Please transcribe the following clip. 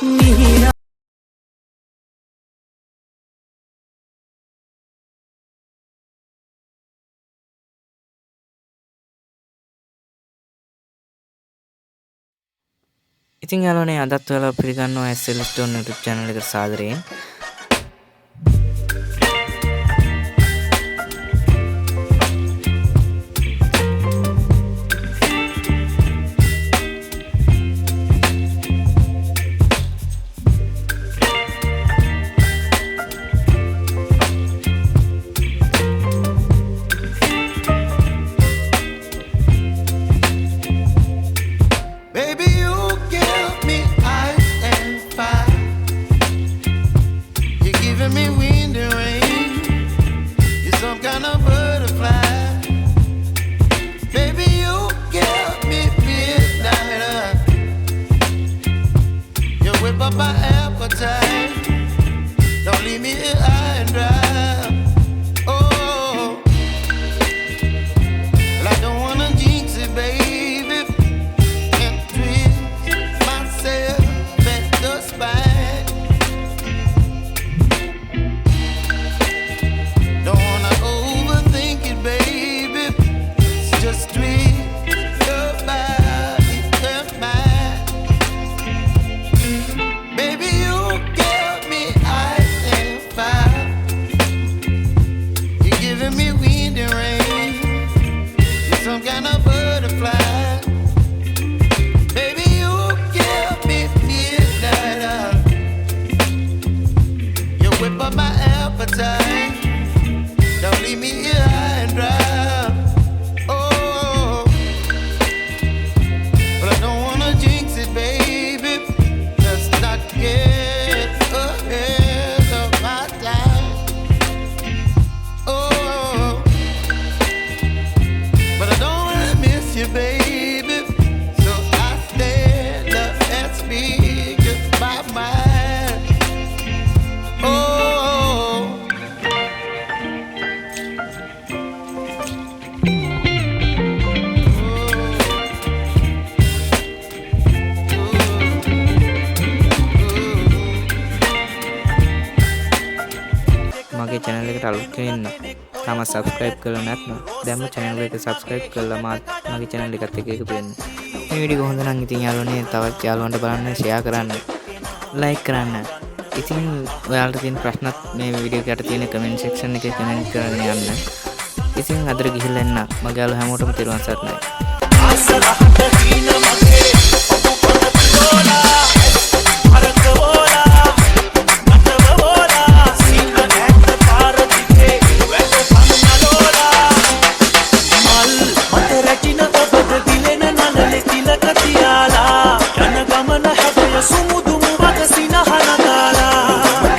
මිහිනා ඉතින් යාළුවනේ අදත් ඔයාලා පිළිගන්නවා SL Stone YouTube channel එකට සාදරයෙන්. Baby, you give me ice and fire. You're giving me wind and rain. You're some kind of butterfly. Baby, you give me midnight. You whip up my appetite. Don't leave me here high and dry. Oh, well, I don't wanna jinx it, baby. And twist myself at the spine. Don't wanna overthink it, baby. It's just twist your body and mine. Baby, you give me ice and fire. You're giving me wind and rain. You're some kind of butterfly. Baby, you give me midnight. You whip up my appetite. Don't leave me here high and dry. Oh, but I don't wanna jinx it, baby. Let's not get ahead of my time. Oh, but I don't wanna miss you, baby. So I stand up and speak just my mind. Oh, මගේ channel එකට අලුත් කෙනෙක් තාම subscribe කරලා නැත්නම් දැන්ම channel එක subscribe කරලා මගේ channel එකත් එක්ක එකතු වෙන්න. මේ වීඩියෝ හොඳ නම් ඉතින් යාළුවනේ තවත් යාළුවන්ට බලන්න share කරන්න like කරන්න. ඉතින් ඔයාලට තියෙන ප්‍රශ්නත් මේ වීඩියෝ එකට තියෙන comment section එකේ comment කරන්න යන්න. ඉතින් අදට ගිහිල්ලා එන්න. මගේ යාළුවෝ හැමෝටම තෙරුවන් සරණයි.